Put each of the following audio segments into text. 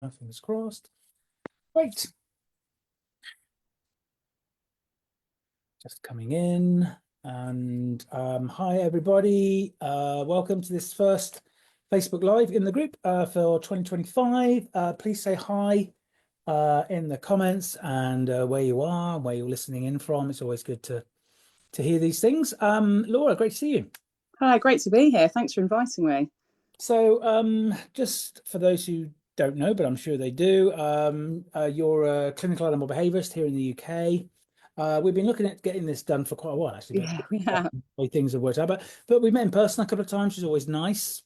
Fingers crossed. Great. Just coming in. And hi, everybody. Welcome to this first Facebook Live in the group for 2025. Please say hi in the comments and where you are, where you're listening in from. It's always good to hear these things. Laura, great to see you. Hi, great to be here. Thanks for inviting me. So just for those who don't know, but I'm sure they do, you're a clinical animal behaviourist here in the UK. We've been looking at getting this done for quite a while, actually. Yeah, we have. Things have worked out, but we met in person a couple of times, which is always nice.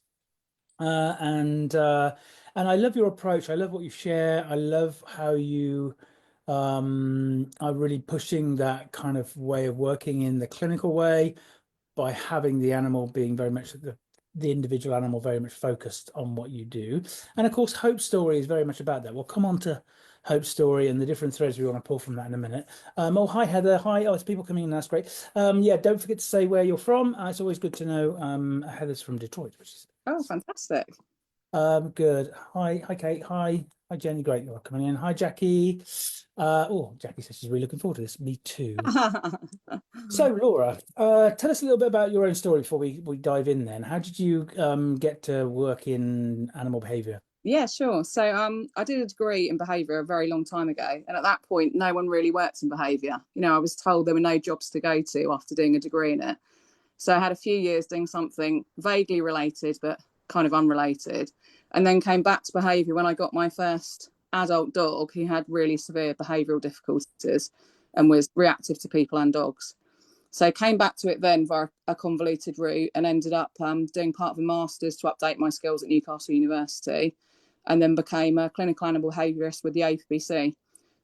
And I love your approach. I love what you share. I love how you are really pushing that kind of way of working in the clinical way by having the animal being very much the individual animal very much focused on what you do. And of course, Hope Story is very much about that. We'll come on to Hope Story and the different threads we want to pull from that in a minute. Oh, hi, Heather. Hi. Oh, it's people coming in. That's great. Yeah, don't forget to say where you're from. It's always good to know. Heather's from Detroit, which is fantastic. good. Hi, Kate. Hi, Jenny. Great, you're coming in. Hi, Jackie. Oh, Jackie says she's really looking forward to this. Me too. So, Laura, tell us a little bit about your own story before we dive in then. How did you get to work in animal behaviour? Yeah, sure. So I did a degree in behaviour a very long time ago. And at that point, no one really worked in behaviour. I was told there were no jobs to go to after doing a degree in it. So I had a few years doing something vaguely related, but kind of unrelated. And then came back to behaviour when I got my first adult dog who had really severe behavioural difficulties and was reactive to people and dogs. So I came back to it then via a convoluted route and ended up doing part of a master's to update my skills at Newcastle University, and then became a clinical animal behaviourist with the APBC.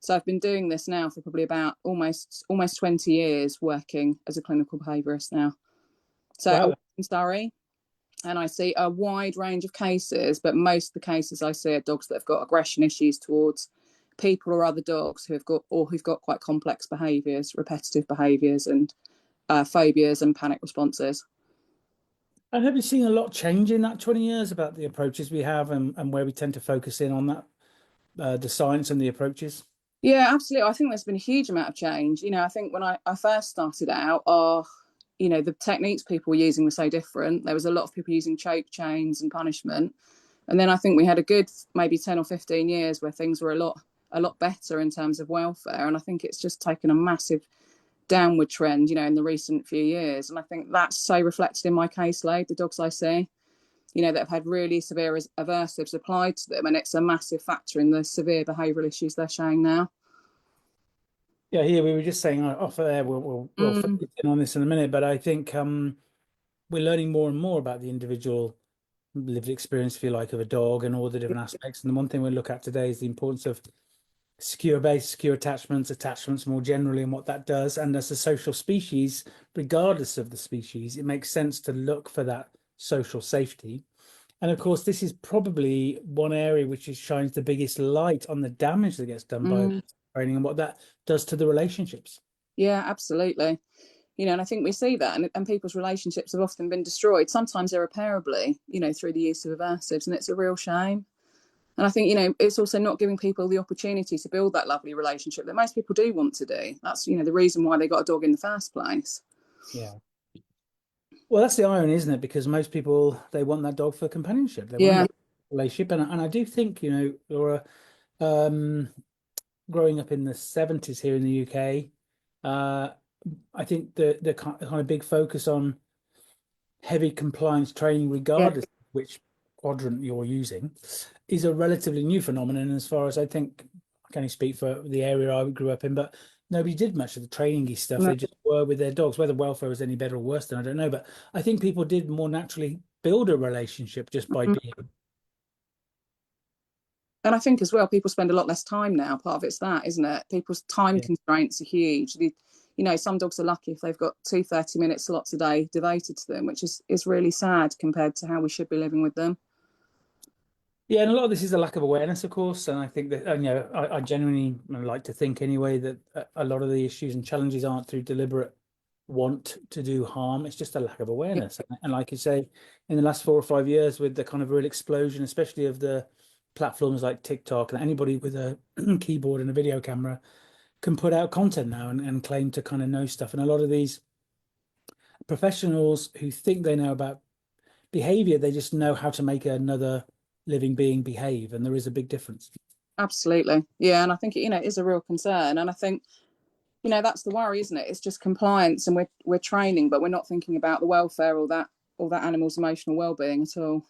So I've been doing this now for probably about almost 20 years, working as a clinical behaviourist now. So wow. I work in Surrey, and I see a wide range of cases, but most of the cases I see are dogs that have got aggression issues towards people or other dogs who've got quite complex behaviours, repetitive behaviours, and phobias and panic responses. And have you seen a lot change in that 20 years about the approaches we have and where we tend to focus in on that, the science and the approaches? Yeah, absolutely. I think there's been a huge amount of change. I think when I first started out, the techniques people were using were so different. There was a lot of people using choke chains and punishment. And then I think we had a good maybe 10 or 15 years where things were a lot better in terms of welfare. And I think it's just taken a massive downward trend, in the recent few years. And I think that's so reflected in my caseload, the dogs I see, that have had really severe aversives applied to them. And it's a massive factor in the severe behavioural issues they're showing now. Yeah, here we were just saying off there, we'll focus in on this in a minute, but I think we're learning more and more about the individual lived experience, if you like, of a dog and all the different aspects. And the one thing we'll look at today is the importance of secure base, secure attachments more generally, and what that does. And as a social species, regardless of the species, it makes sense to look for that social safety. And of course, this is probably one area which shines the biggest light on the damage that gets done by training and what that does to the relationships. Yeah, absolutely. And I think we see that, and people's relationships have often been destroyed, sometimes irreparably, through the use of aversives, and it's a real shame. And I think, it's also not giving people the opportunity to build that lovely relationship that most people do want to do. That's, the reason why they got a dog in the first place. Yeah. Well, that's the irony, isn't it? Because most people, they want that dog for companionship. They want a relationship. And I do think, Laura, growing up in the 70s here in the UK, I think the kind of big focus on heavy compliance training, regardless of which quadrant you're using, is a relatively new phenomenon. As far as I think, I can only speak for the area I grew up in, but nobody did much of the training-y stuff. They just were with their dogs. Whether welfare was any better or worse than I don't know, but I think people did more naturally build a relationship just by being. And I think as well, people spend a lot less time now. Part of it's that, isn't it? People's time constraints are huge. Some dogs are lucky if they've got 2 30-minute slots a day devoted to them, which is really sad compared to how we should be living with them. Yeah, and a lot of this is a lack of awareness, of course. And I think that, I genuinely like to think anyway that a lot of the issues and challenges aren't through deliberate want to do harm. It's just a lack of awareness. And like you say, in the last 4 or 5 years, with the kind of real explosion, especially of the platforms like TikTok, and anybody with a keyboard and a video camera can put out content now and claim to kind of know stuff. And a lot of these professionals who think they know about behavior, they just know how to make another living being behave, and there is a big difference. Absolutely. Yeah, and I think it is a real concern, and I think that's the worry, isn't it? It's just compliance, and we're training, but we're not thinking about the welfare or that animal's emotional well-being at all.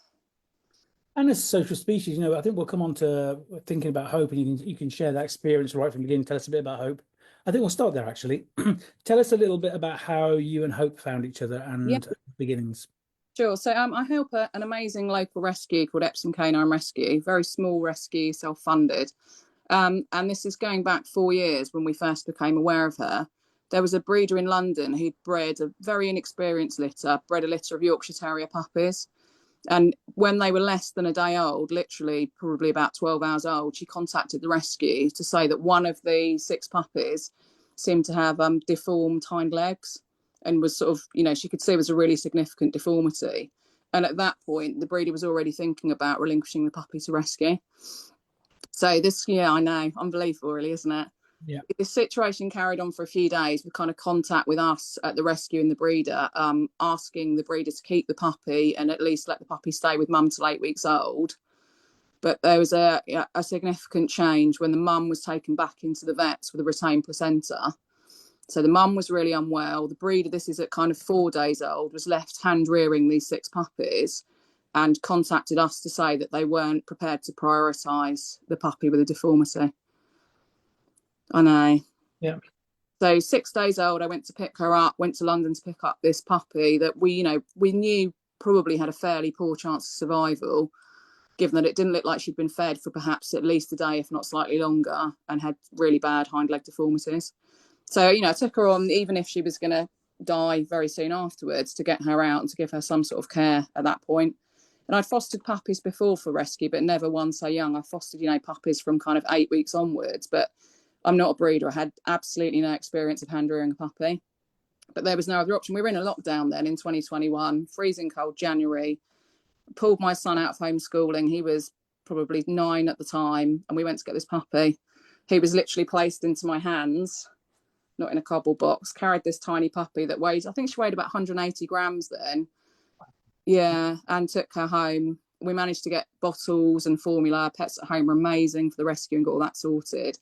And as a social species, I think we'll come on to thinking about hope, and you can share that experience right from the beginning. Tell us a bit about hope. I think we'll start there actually. Tell us a little bit about how you and Hope found each other Yeah, and beginnings. sure. So I help an amazing local rescue called Epsom Canine Rescue, very small rescue, self-funded. And this is going back 4 years when we first became aware of her. There was a breeder in London who'd bred a very inexperienced litter, bred a litter of Yorkshire Terrier puppies. And when they were less than a day old, literally probably about 12 hours old, she contacted the rescue to say that one of the 6 puppies seemed to have deformed hind legs, and was sort of, she could see it was a really significant deformity. And at that point, the breeder was already thinking about relinquishing the puppy to rescue. So this, yeah, I know, unbelievable, really, isn't it? Yeah. This situation carried on for a few days with kind of contact with us at the rescue and the breeder, asking the breeder to keep the puppy and at least let the puppy stay with mum till 8 weeks old. But there was a significant change when the mum was taken back into the vets with a retained placenta. So the mum was really unwell. The breeder, this is at kind of 4 days old, was left hand rearing these 6 puppies and contacted us to say that they weren't prepared to prioritise the puppy with a deformity. I know. Yeah. So 6 days old, I went to pick her up, went to London to pick up this puppy that we knew probably had a fairly poor chance of survival, given that it didn't look like she'd been fed for perhaps at least a day, if not slightly longer, and had really bad hind leg deformities. So, I took her on, even if she was going to die very soon afterwards, to get her out and to give her some sort of care at that point. And I'd fostered puppies before for rescue, but never one so young. I fostered, puppies from kind of 8 weeks onwards, but I'm not a breeder. I had absolutely no experience of hand rearing a puppy, but there was no other option. We were in a lockdown then in 2021, freezing cold January. Pulled my son out of homeschooling. He was probably 9 at the time, and we went to get this puppy. He was literally placed into my hands, not in a cardboard box. Carried this tiny puppy that weighed, I think she weighed about 180 grams then. Yeah, and took her home. We managed to get bottles and formula. Pets at home were amazing for the rescue and got all that sorted.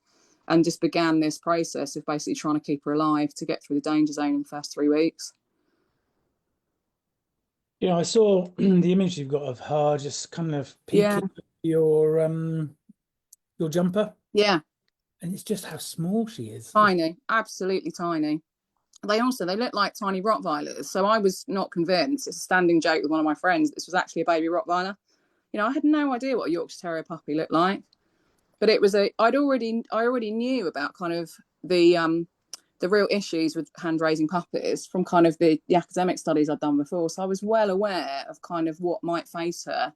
And just began this process of basically trying to keep her alive to get through the danger zone in the first 3 weeks. I saw the image you've got of her just kind of Yeah, peeking your jumper, yeah, and it's just how small she is. tiny, absolutely tiny. They look like tiny Rottweilers. So I was not convinced. It's a standing joke with one of my friends. This was actually a baby Rottweiler. I had no idea what a Yorkshire Terrier puppy looked like, but it was I already knew about kind of the real issues with hand raising puppies from kind of the academic studies I'd done before. So I was well aware of kind of what might face her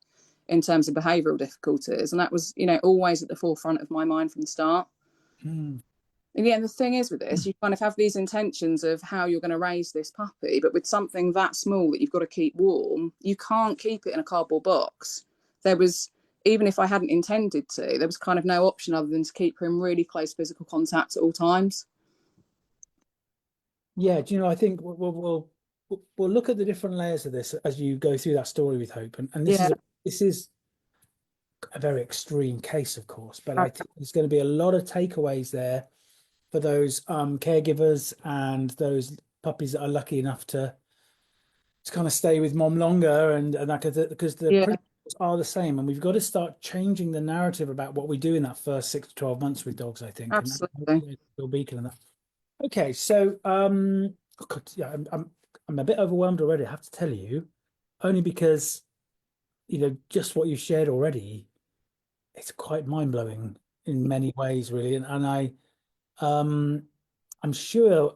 in terms of behavioural difficulties, and that was always at the forefront of my mind from the start. Mm. And yeah, and the thing is with this, you kind of have these intentions of how you're going to raise this puppy, but with something that small that you've got to keep warm, you can't keep it in a cardboard box. There was, even if I hadn't intended to, there was kind of no option other than to keep her in really close physical contact at all times. Yeah, I think we'll look at the different layers of this as you go through that story with Hope, and Yeah, this is a very extreme case, of course, but I think there's going to be a lot of takeaways there for those caregivers and those puppies that are lucky enough to kind of stay with mom longer, and that because the yeah, principles are the same, and we've got to start changing the narrative about what we do in that first 6 to 12 months with dogs, I think, and absolutely. real beacon in that. Okay, so oh God, yeah, I'm a bit overwhelmed already, I have to tell you, only because just what you shared already, it's quite mind-blowing in many ways, really, and um I'm sure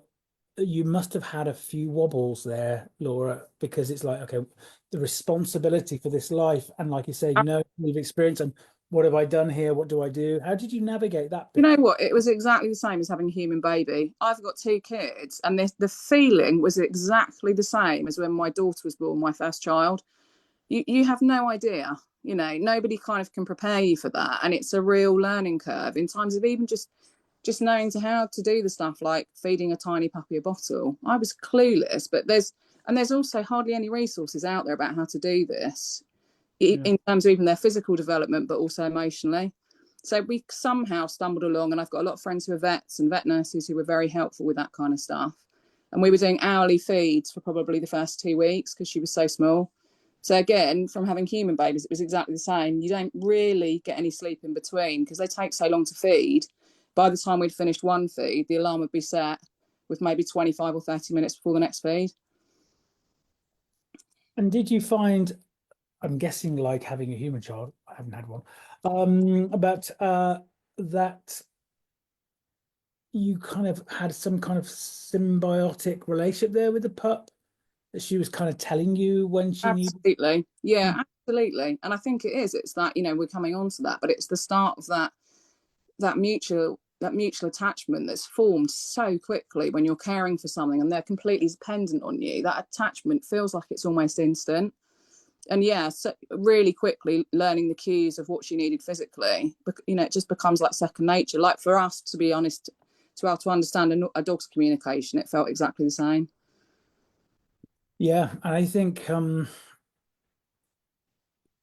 you must have had a few wobbles there, Laura, because it's like, okay, the responsibility for this life, and like you say, you've experienced, and what have I done here? What do I do? How did you navigate that You bit? know what? It was exactly the same as having a human baby. I've got 2 kids, and the feeling was exactly the same as when my daughter was born, my first child. You have no idea. Nobody kind of can prepare you for that, and it's a real learning curve in terms of even just knowing how to do the stuff like feeding a tiny puppy a bottle. I was clueless, but there's also hardly any resources out there about how to do this Yeah. in terms of even their physical development, but also emotionally. So we somehow stumbled along, and I've got a lot of friends who are vets and vet nurses who were very helpful with that kind of stuff. And we were doing hourly feeds for probably the first 2 weeks because she was so small. So again, from having human babies, it was exactly the same. You don't really get any sleep in between because they take so long to feed. By the time we'd finished one feed, the alarm would be set with maybe 25 or 30 minutes before the next feed. And did you find, I'm guessing like having a human child, I haven't had one, but that you kind of had some kind of symbiotic relationship there with the pup, that she was kind of telling you when she needed. Absolutely. Yeah, absolutely. And I think it is. It's that, we're coming on to that, but it's the start of that mutual attachment that's formed so quickly when you're caring for something and they're completely dependent on you. That attachment feels like it's almost instant. And yeah, so really quickly learning the cues of what she needed physically, it just becomes like second nature. Like for us, to be honest, to be able to understand a dog's communication, it felt exactly the same. Yeah, and I think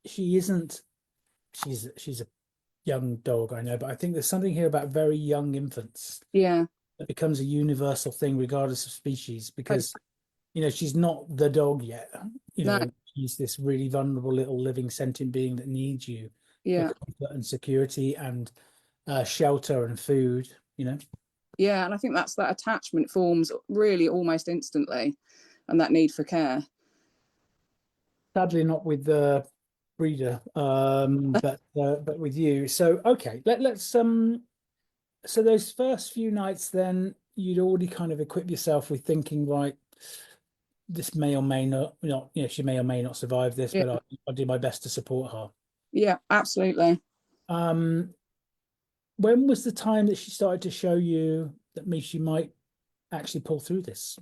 she isn't she's a young dog, I know, but I think there's something here about very young infants Yeah. that becomes a universal thing regardless of species, Totally. because she's not the dog yet. No. She's this really vulnerable little living sentient being that needs you for Yeah. comfort and security and shelter and food. Yeah. And I think that attachment forms really almost instantly, and that need for care. Sadly, not with the breeder, but with you. So okay, so those first few nights, then you'd already kind of equip yourself with thinking, right, this may or may not, she may or may not survive this, Yeah. but I'll do my best to support her. Yeah. Absolutely. Um, when was the time that she started to show you that maybe she might actually pull through this?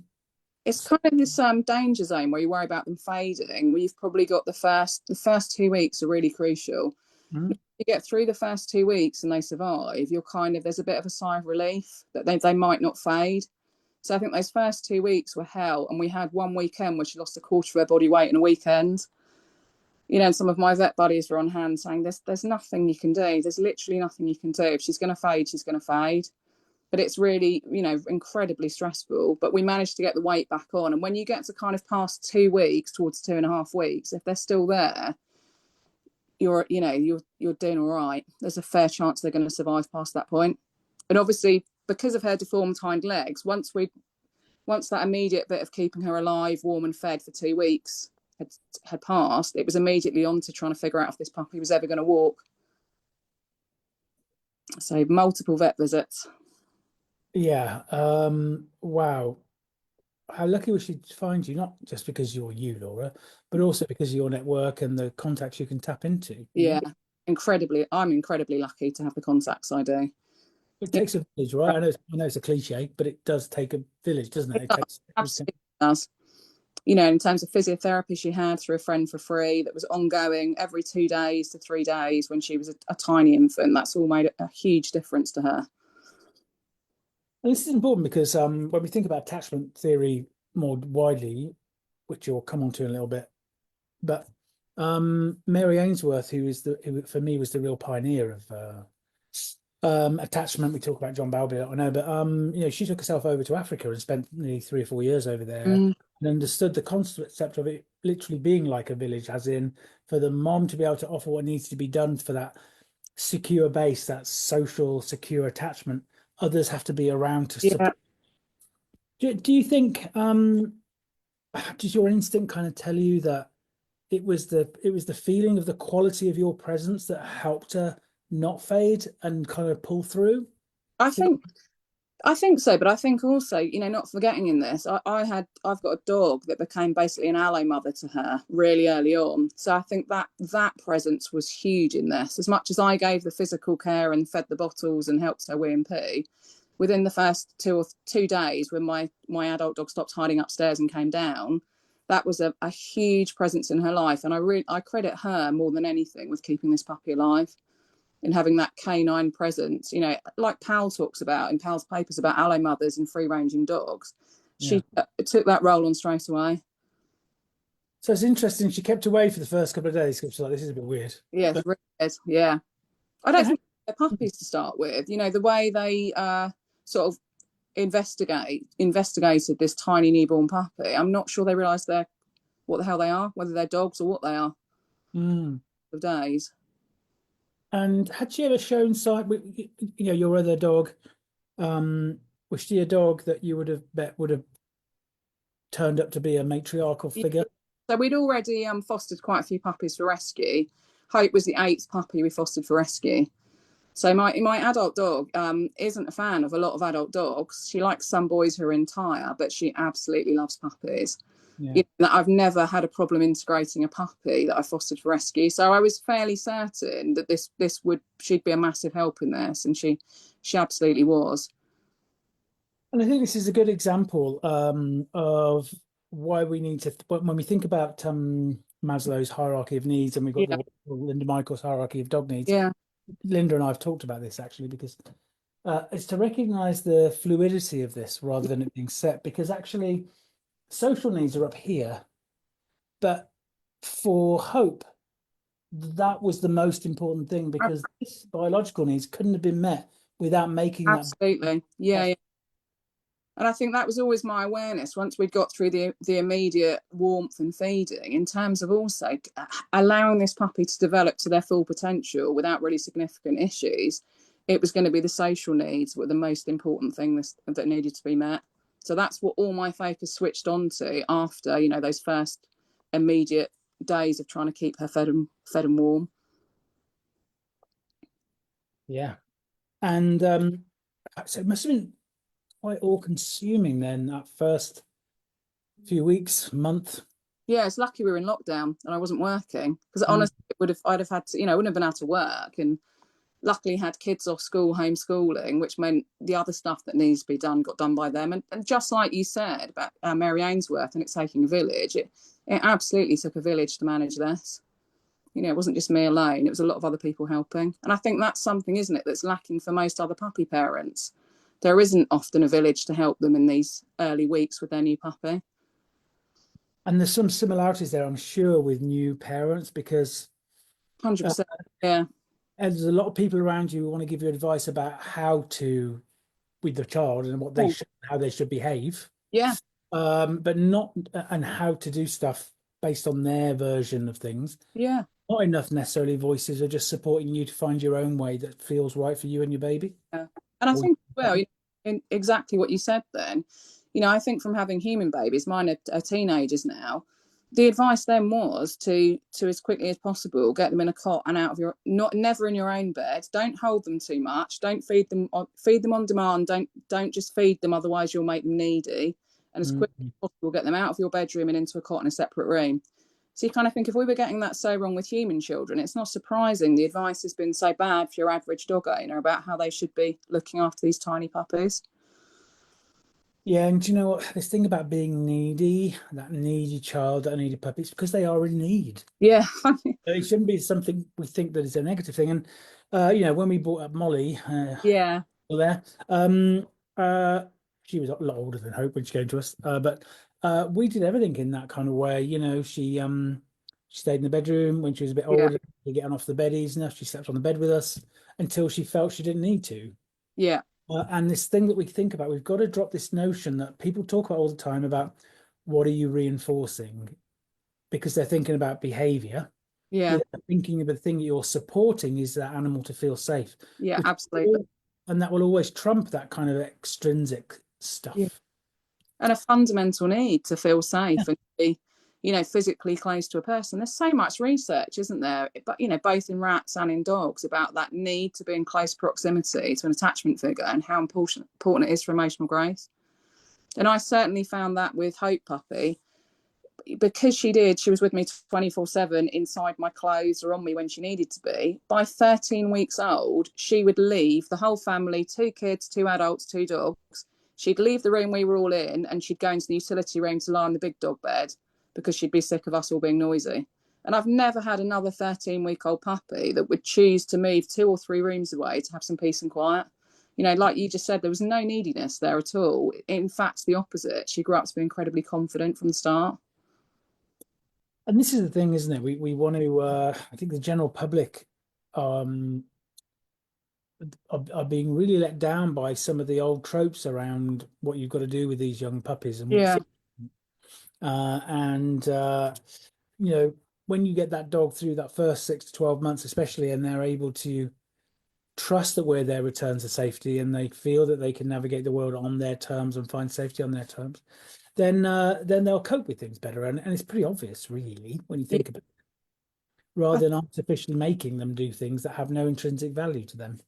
It's kind of this danger zone where you worry about them fading. Where you've probably got the first 2 weeks are really crucial. Mhm. You get through the first 2 weeks and they survive, you're kind of there's a bit of a sigh of relief that they might not fade. So I think those first 2 weeks were hell, and we had one weekend where she lost a quarter of her body weight in a weekend. And some of my vet buddies were on hand saying there's nothing you can do. There's literally nothing you can do. If she's going to fade, she's going to fade. But it's really, incredibly stressful. But we managed to get the weight back on. And when you get to kind of past 2 weeks, towards 2.5 weeks, if they're still there, you're doing all right. There's a fair chance they're going to survive past that point. And obviously, because of her deformed hind legs, once that immediate bit of keeping her alive, warm and fed for 2 weeks had passed, it was immediately on to trying to figure out if this puppy was ever going to walk. So multiple vet visits. Yeah. Wow. How lucky we should find you, not just because you're you, Laura, but also because of your network and the contacts you can tap into. Yeah, I'm incredibly lucky to have the contacts I do. It Yeah, takes a village, right? I know it's a cliche, but it does take a village, doesn't it? it It does, takes everything. absolutely does. In terms of physiotherapy she had through a friend for free that was ongoing every 2 days to 3 days when she was a tiny infant, that's all made a huge difference to her. And this is important because when we think about attachment theory more widely, which you'll come on to in a little bit, but Mary Ainsworth, who for me was the real pioneer of attachment. We talk about John Bowlby, I know, but she took herself over to Africa and spent nearly 3 or 4 years over there Mm, and understood the concept of it literally being like a village, as in for the mom to be able to offer what needs to be done for that secure base, that social secure attachment. Others have to be around to yeah, support. Do you think does your instinct kind of tell you that it was the feeling of the quality of your presence that helped her not fade and kind of pull through? I think I think so, but I think also, not forgetting in this, I've got a dog that became basically an ally mother to her really early on. So I think that presence was huge in this. As much as I gave the physical care and fed the bottles and helped her wee and poo, within the first 2 days when my adult dog stopped hiding upstairs and came down, that was a huge presence in her life. And I credit her more than anything with keeping this puppy alive and having that canine presence. You know, like Pal talks about in Pal's papers about aloe mothers and free ranging dogs. Yeah. She took that role on straight away. So it's interesting. She kept away for the first couple of days because she's like, this is a bit weird. Yeah, But really is. Yeah. I don't and think they're puppies to start with. You know, the way they sort of investigated this tiny newborn puppy. I'm not sure they realised they're what the hell they are, whether they're dogs or what they are. mm. Of days. And had she ever shown sign, your other dog, was she a dog that you would have bet would have turned up to be a matriarchal Yeah. figure? So we'd already fostered quite a few puppies for rescue. Hope was the 8th puppy we fostered for rescue. So my adult dog isn't a fan of a lot of adult dogs. She likes some boys who are entire, but she absolutely loves puppies. Yeah. You know, I've never had a problem integrating a puppy that I fostered for rescue. So I was fairly certain that she'd be a massive help in this, and she absolutely was. And I think this is a good example of why we need to, when we think about Maslow's hierarchy of needs, and we've got Yeah, the Linda Michaels hierarchy of dog needs. yeah, Linda and I have talked about this actually because it's to recognize the fluidity of this rather than it being set. Because actually, social needs are up here, but for Hope, that was the most important thing because this biological needs couldn't have been met without making that. absolutely. Yeah, yeah. And I think that was always my awareness once we'd got through the immediate warmth and feeding, in terms of also allowing this puppy to develop to their full potential without really significant issues. It was going to be the social needs were the most important thing that needed to be met. So that's what all my focus switched on to after, you know, those first immediate days of trying to keep her fed and warm. Yeah. And so it must have been quite all-consuming then that first few weeks, month. Yeah, it's lucky we were in lockdown and I wasn't working, because Mm, honestly, I'd have had to, you know, I wouldn't have been able to work, and luckily had kids off school homeschooling, which meant the other stuff that needs to be done got done by them. And just like you said about Mary Ainsworth and it taking a village, it absolutely took a village to manage this. You know, it wasn't just me alone, it was a lot of other people helping. And I think that's something, isn't it, that's lacking for most other puppy parents. There isn't often a village to help them in these early weeks with their new puppy. and there's some similarities there, I'm sure, with new parents because 100%. Yeah. and there's a lot of people around you who want to give you advice about how to with the child and what they Oh, should, how they should behave, yeah. but not and how to do stuff based on their version of things. Yeah. Not enough necessarily voices are just supporting you to find your own way that feels right for you and your baby. Yeah. And I Or think, well, in exactly what you said then, you know, I think from having human babies, mine are teenagers now, the advice then was to as quickly as possible get them in a cot and out of your, not never in your own bed. Don't hold them too much. Don't feed them on demand. Don't just feed them, otherwise you'll make them needy. And as quickly mm, as possible, get them out of your bedroom and into a cot in a separate room. So you kind of think, if we were getting that so wrong with human children, it's not surprising the advice has been so bad for your average dog owner about how they should be looking after these tiny puppies. yeah, and do you know what? This thing about being needy, that needy child, that needy puppy, it's because they are in need. Yeah. It shouldn't be something we think that is a negative thing. And when we brought up Molly, Yeah. there, uh, she was a lot older than Hope when she came to us, but we did everything in that kind of way. She stayed in the bedroom when she was a bit Yeah. older, getting off the beddies and stuff. She slept on the bed with us until she felt she didn't need to. Yeah. And this thing that we think about, we've got to drop this notion that people talk about all the time about what are you reinforcing because they're thinking about behavior Yeah. without thinking of the thing that you're supporting is that animal to feel safe, Yeah. which Absolutely. and that will always trump that kind of extrinsic Yeah. stuff. And a fundamental need to feel Yeah. safe and be, you know, physically close to a person. There's so much research, isn't there? But, you know, both in rats and in dogs about that need to be in close proximity to an attachment figure and how important it is for emotional growth. And I certainly found that with Hope Puppy, because she was with me 24/7 inside my clothes or on me when she needed to be. By 13 weeks old, she would leave the whole family, 2 kids, 2 adults, 2 dogs. She'd leave the room we were all in and she'd go into the utility room to lie on the big dog bed. because she'd be sick of us all being noisy. And I've never had another 13-week-old puppy that would choose to move 2 or 3 rooms away to have some peace and quiet. You know, like you just said, there was no neediness there at all. In fact, the opposite. She grew up to be incredibly confident from the start. And this is the thing, isn't it? We want to. I think the general public um, are being really let down by some of the old tropes around what you've got to do with these young puppies and what's Yeah, and you know, when you get that dog through that first 6 to 12 months, especially, and they're able to trust that we're their return to safety, and they feel that they can navigate the world on their terms and find safety on their terms, then they'll cope with things better. And it's pretty obvious, really, when you think about it, I, rather than artificially making them do things that have no intrinsic value to them.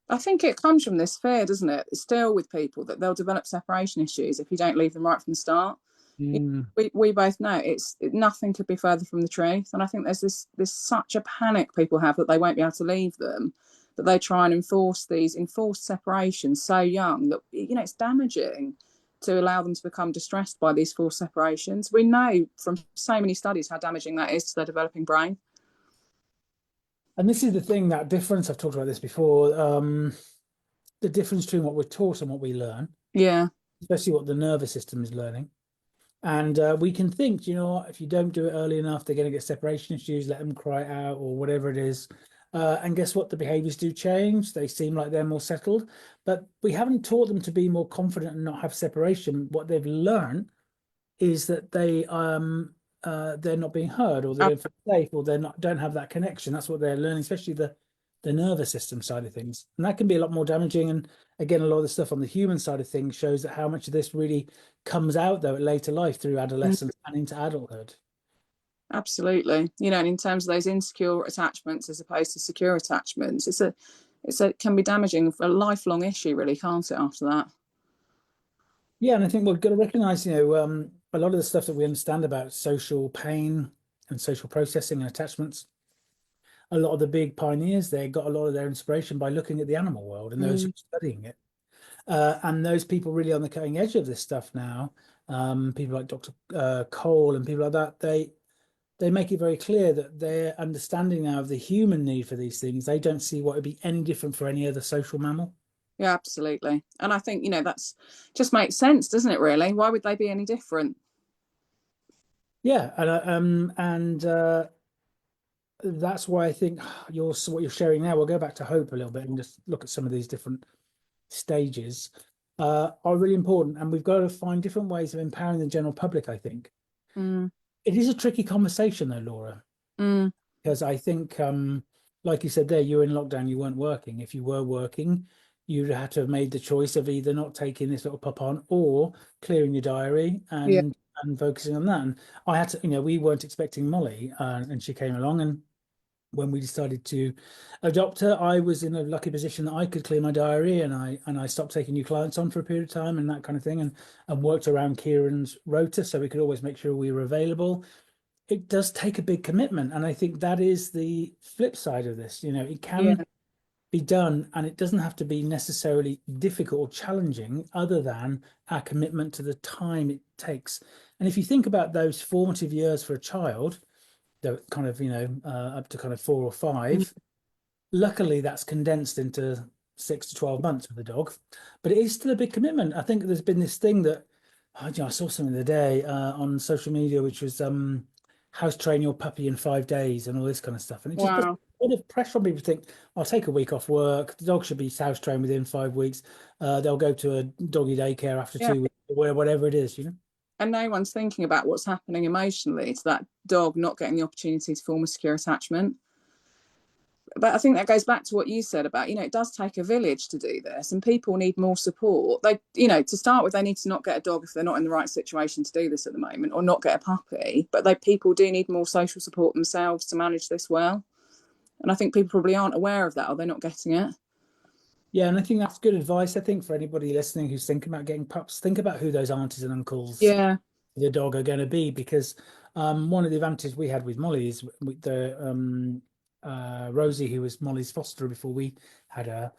I think it comes from this fear, doesn't it? Still with people that they'll develop separation issues if you don't leave them right from the start. Mm. We both know nothing could be further from the truth. And I think there's such a panic people have that they won't be able to leave them, that they try and enforce these enforced separations so young that, you know, it's damaging to allow them to become distressed by these forced separations. We know from so many studies how damaging that is to their developing brain. And this is the thing, that difference, I've talked about this before, the difference between what we're taught and what we learn, Yeah, especially what the nervous system is learning. And we can think, you know what, if you don't do it early enough, they're going to get separation issues, let them cry it out or whatever it is. And guess what? The behaviors do change. They seem like they're more settled, but we haven't taught them to be more confident and not have separation. What they've learned is that they're not being heard, or they don't feel safe, or they're not don't have that connection. That's what they're learning, especially the nervous system side of things. And that can be a lot more damaging. And again, a lot of the stuff on the human side of things shows that how much of this really comes out though at later life through adolescence and into adulthood. absolutely. You know, and in terms of those insecure attachments as opposed to secure attachments, it's a can be damaging for a lifelong issue, really, can't it? After that, Yeah, and I think we've got to recognize, a lot of the stuff that we understand about social pain and social processing and attachments, a lot of the big pioneers there got a lot of their inspiration by looking at the animal world and those who are studying it. And those people really on the cutting edge of this stuff now, people like Dr. Cole and people like that, they make it very clear that their understanding now of the human need for these things, they don't see what would be any different for any other social mammal. yeah, absolutely. And I think, you know, that's just makes sense, doesn't it? Really, why would they be any different? Yeah, and that's why I think what you're sharing now. We'll go back to hope a little bit and just look at some of these different stages are really important, and we've got to find different ways of empowering the general public. I think Mm, it is a tricky conversation, though, Laura, mm, because I think, like you said there, you were in lockdown, you weren't working. If you were working, you'd have to have made the choice of either not taking this little pup on or clearing your diary yeah, and focusing on that. And I had to, we weren't expecting Molly, and she came along, and when we decided to adopt her, I was in a lucky position that I could clear my diary, and I stopped taking new clients on for a period of time and that kind of thing, and worked around Kieran's rota so we could always make sure we were available. It does take a big commitment, and I think that is the flip side of this. It yeah, can be done, and it doesn't have to be necessarily difficult or challenging, other than our commitment to the time it takes. And if you think about those formative years for a child, they're kind of, up to kind of 4 or 5. Luckily, that's condensed into 6 to 12 months with the dog, but it is still a big commitment. I think there's been this thing that I saw something the other day on social media, which was house train your puppy in 5 days and all this kind of stuff, and it just puts wow, a bit of pressure on people to think, I'll take a week off work. The dog should be house trained within 5 weeks. They'll go to a doggy daycare after yeah. 2 weeks, or whatever it is. And no one's thinking about what's happening emotionally to that dog not getting the opportunity to form a secure attachment. But I think that goes back to what you said about, you know, it does take a village to do this, and people need more support. They, you know, to start with, they need to not get a dog if they're not in the right situation to do this at the moment, or not get a puppy. But people do need more social support themselves to manage this well. And I think people probably aren't aware of that, or they're not getting it. Yeah, and I think that's good advice. I think for anybody listening who's thinking about getting pups, think about who those aunties and uncles Yeah, the dog are going to be, because one of the advantages we had with Molly is with the Rosie, who was Molly's foster before we had her.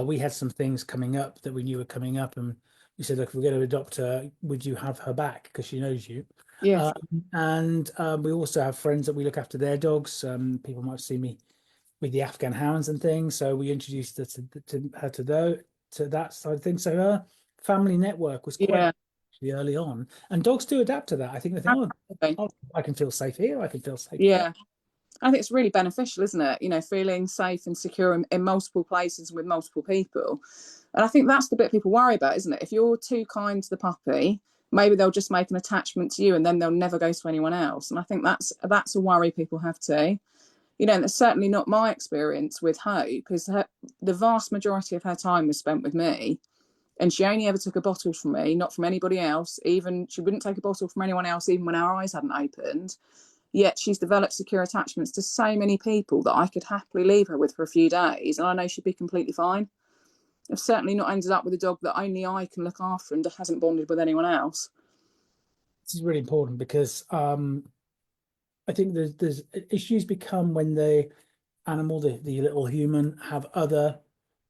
We had some things coming up that we knew were coming up, and we said, look, if we're going to adopt her, would you have her back because she knows you? Yes. And we also have friends that we look after their dogs. People might see me with the Afghan hounds and things. So we introduced her to her to that side of things. So her family network was quite Yeah. actually early on, and dogs do adapt to that. I think they think, Absolutely. oh, I can feel safe here. I can feel safe there. Yeah. I think it's really beneficial, isn't it? You know, feeling safe and secure in multiple places with multiple people. And I think that's the bit people worry about, isn't it? If you're too kind to the puppy, maybe they'll just make an attachment to you and then they'll never go to anyone else. And I think that's a worry people have too. You know, and that's certainly not my experience with Hope, because the vast majority of her time was spent with me. And she only ever took a bottle from me, not from anybody else. Even she wouldn't take a bottle from anyone else, even when our eyes hadn't opened. Yet she's developed secure attachments to so many people that I could happily leave her with for a few days, and I know she'd be completely fine. I've certainly not ended up with a dog that only I can look after and hasn't bonded with anyone else. This is really important because I think there's issues become when the animal, the little human, have other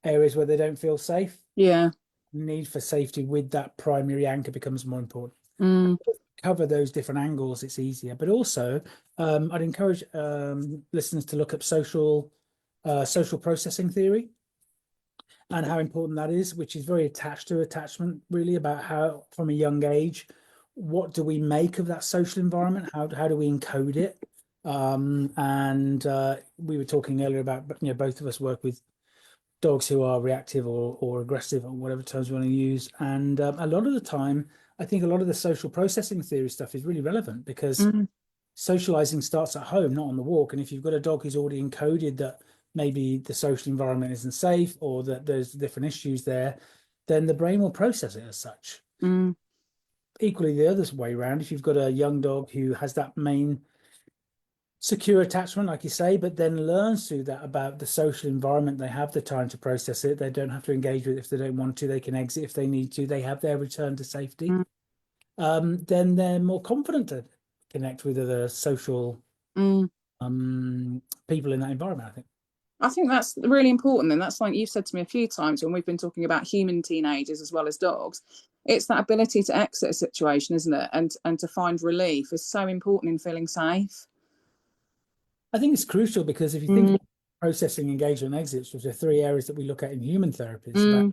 areas where they don't feel safe. Yeah. Need for safety with that primary anchor becomes more important. Mm, Cover those different angles, it's easier. But also, I'd encourage listeners to look up social processing theory and how important that is, which is very attached to attachment, really about how, from a young age, what do we make of that social environment? How do we encode it? And we were talking earlier about, both of us work with dogs who are reactive or aggressive or whatever terms you want to use. And a lot of the time, I think a lot of the social processing theory stuff is really relevant because mm, socializing starts at home, not on the walk. And if you've got a dog who's already encoded that maybe the social environment isn't safe or that there's different issues there, then the brain will process it as such. mm, Equally, the other way around, if you've got a young dog who has that main secure attachment, like you say, but then learns through that about the social environment. They have the time to process it. They don't have to engage with it if they don't want to. They can exit if they need to. They have their return to safety. mm, Then they're more confident to connect with other social mm. people in that environment, I think. I think that's really important. And that's like you've said to me a few times when we've been talking about human teenagers as well as dogs. It's that ability to exit a situation, isn't it? And to find relief is so important in feeling safe. I think it's crucial because if you think Mm, about processing, engagement, and exits, which are three areas that we look at in human therapy, it's about mm,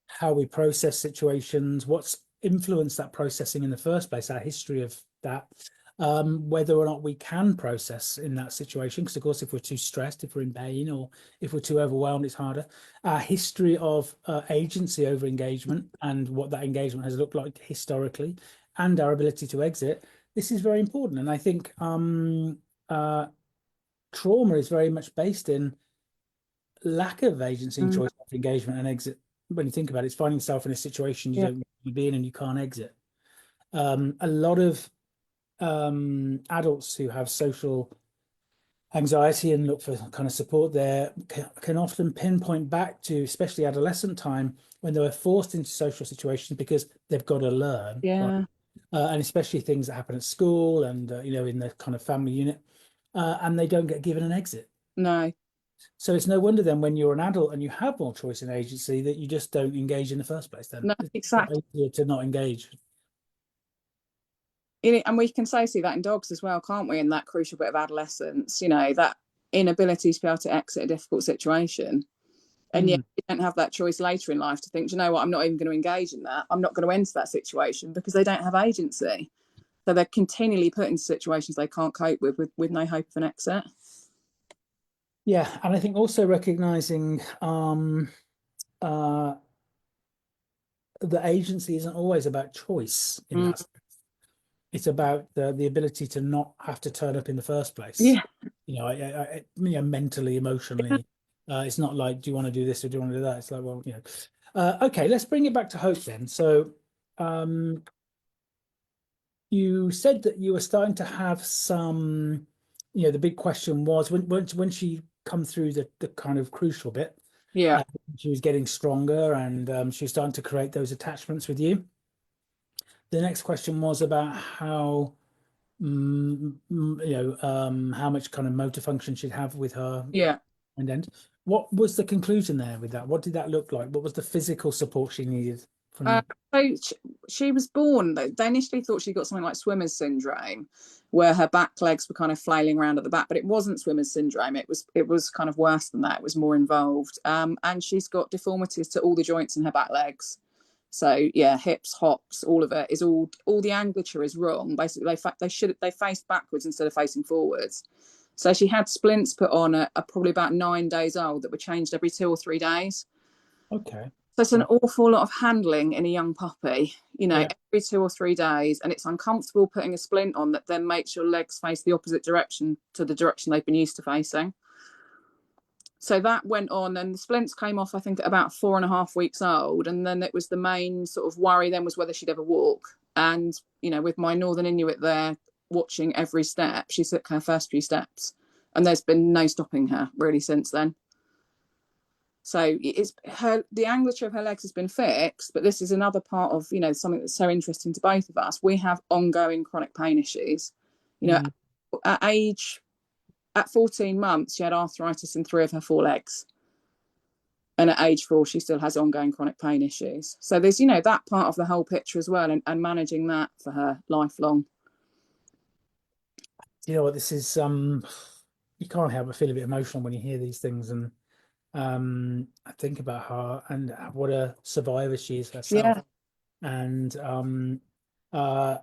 how we process situations, what's influenced that processing in the first place, our history of that, whether or not we can process in that situation. Because, of course, if we're too stressed, if we're in pain, or if we're too overwhelmed, it's harder. Our history of agency over engagement and what that engagement has looked like historically, and our ability to exit. This is very important. And I think trauma is very much based in lack of agency and mm. choice of engagement and exit. When you think about it, it's finding yourself in a situation you Yeah. don't want to be in and you can't exit. A lot of adults who have social anxiety and look for kind of support there can often pinpoint back to especially adolescent time when they were forced into social situations because they've got to learn, right? Yeah. And especially things that happen at school and in the kind of family unit, and they don't get given an exit. No. So it's no wonder then when you're an adult and you have more choice and agency that you just don't engage in the first place. Then No, it's a lot exactly. easier to not engage. And we can so see that in dogs as well, can't we? In that crucial bit of adolescence, you know, that inability to be able to exit a difficult situation. And yet Mm. you don't have that choice later in life to think, do you know what, I'm not even going to engage in that. I'm not going to enter that situation because they don't have agency. So they're continually put into situations they can't cope with no hope of an exit. Yeah, and I think also recognizing uh, the agency isn't always about choice in Mm, that sense. It's about the ability to not have to turn up in the first place. yeah. Mentally, emotionally. It's not like, do you want to do this or do you want to do that? It's like, well, okay, let's bring it back to Hope then. So, um, you said that you were starting to have some, the big question was when she come through the kind of crucial bit, Yeah. uh, she was getting stronger and she was starting to create those attachments with you. The next question was about how how much kind of motor function she'd have with her Yeah. and end. What was the conclusion there with that? What did that look like? What was the physical support she needed Uh, from? she was born. They initially thought she got something like swimmer's syndrome, where her back legs were kind of flailing around at the back, but it wasn't swimmer's syndrome. It was kind of worse than that. It was more involved. And she's got deformities to all the joints in her back legs. So yeah, hips, hops, all of it is all the angulature is wrong. Basically, they faced backwards instead of facing forwards. So she had splints put on at probably about 9 days old that were changed every 2 or 3 days. Okay. So it's an Right. awful lot of handling in a young puppy, Yeah. every 2 or 3 days. And it's uncomfortable putting a splint on that then makes your legs face the opposite direction to the direction they've been used to facing. So that went on, and the splints came off, I think, at about 4.5 weeks old. And then it was the main sort of worry then was whether she'd ever walk. And, with my Northern Inuit there watching every step, she took her first few steps. And there's been no stopping her really since then. So the angulature of her legs has been fixed, but this is another part of something that's so interesting to both of us. We have ongoing chronic pain issues. You know, Mm. at 14 months, she had arthritis in 3 of her 4 legs, and at age 4, she still has ongoing chronic pain issues. So there's that part of the whole picture as well, and managing that for her lifelong. You know what? This is you can't help but feel a bit emotional when you hear these things, and I think about her and what a survivor she is herself, Yeah, and uh,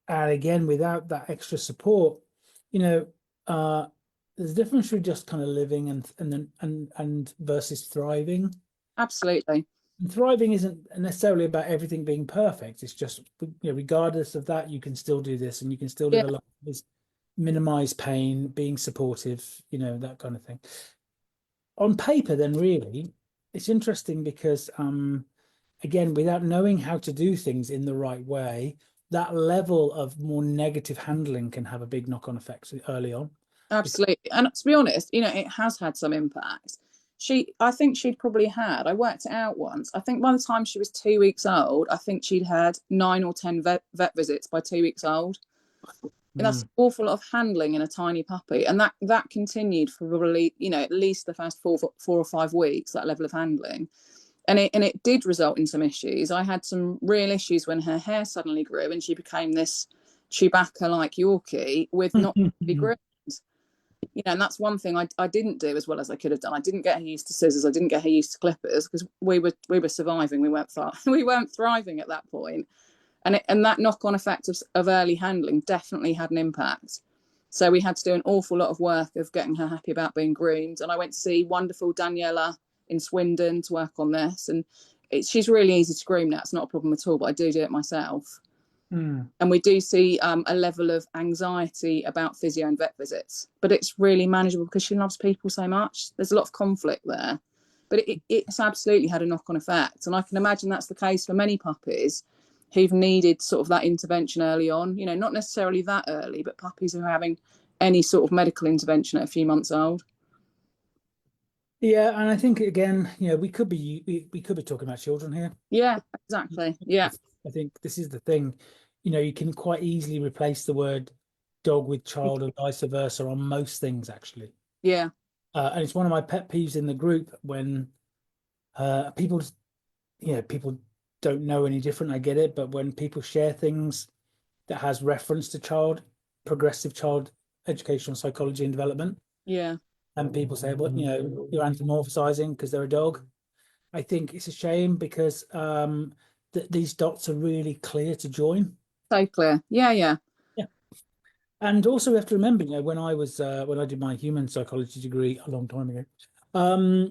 and again, without that extra support, you know, uh, there's a difference between just kind of living and versus thriving. absolutely. And thriving isn't necessarily about everything being perfect. It's just, regardless of that, you can still do this, and you can still live Yeah, a life with minimize pain, being supportive, that kind of thing. On paper, then really, it's interesting because again, without knowing how to do things in the right way, that level of more negative handling can have a big knock-on effect early on. Because absolutely. And to be honest, it has had some impact. I think she'd probably had, I worked it out once. I think by the time she was 2 weeks old, I think she'd had 9 or 10 vet visits by 2 weeks old. And that's mm, an awful lot of handling in a tiny puppy. And that continued for probably, at least the first 4 or 5 weeks, that level of handling. And it did result in some issues. I had some real issues when her hair suddenly grew and she became this Chewbacca like Yorkie with not really groomed. And that's one thing I didn't do as well as I could have done. I didn't get her used to scissors. I didn't get her used to clippers because we were surviving. We weren't we weren't thriving at that point. And that knock-on effect of early handling definitely had an impact. So we had to do an awful lot of work of getting her happy about being groomed. And I went to see wonderful Daniela in Swindon to work on this. And she's really easy to groom now. It's not a problem at all, but I do it myself. mm. And we do see a level of anxiety about physio and vet visits, but it's really manageable because she loves people so much. There's a lot of conflict there, but it's absolutely had a knock-on effect. And I can imagine that's the case for many puppies who've needed sort of that intervention early on, not necessarily that early, but puppies who are having any sort of medical intervention at a few months old. Yeah, and I think again, we could be talking about children here. Yeah, exactly. Yeah, I think this is the thing. You can quite easily replace the word dog with child and vice versa on most things, actually. yeah, And it's one of my pet peeves in the group when people don't know any different. I get it, but when people share things that has reference to progressive child educational psychology and development, yeah. and people say, well, you're anthropomorphizing because they're a dog. I think it's a shame because these dots are really clear to join. So clear. Yeah, yeah, Yeah. And also we have to remember, when I did my human psychology degree a long time ago,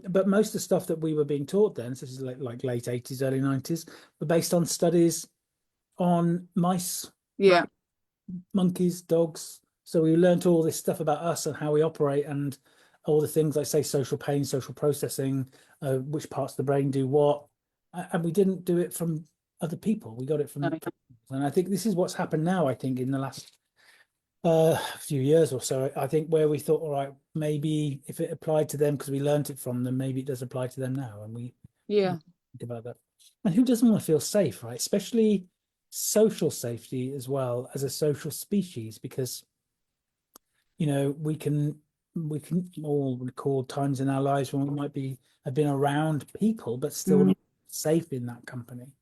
but most of the stuff that we were being taught then, such as like late 80s, early 90s, were based on studies on mice, yeah. rats, monkeys, dogs. So we learned all this stuff about us and how we operate and all the things like say social pain, social processing, which parts of the brain do what. And we didn't do it from other people. We got it No, from, and I think this is what's happened now, I think, in the last few years or so. I think where we thought, all right, maybe if it applied to them because we learned it from them, maybe it does apply to them now. And we yeah. think about that. And who doesn't want to feel safe, right? Especially social safety as well as a social species, because we can all record times in our lives when we might have been around people, but still not safe in that company.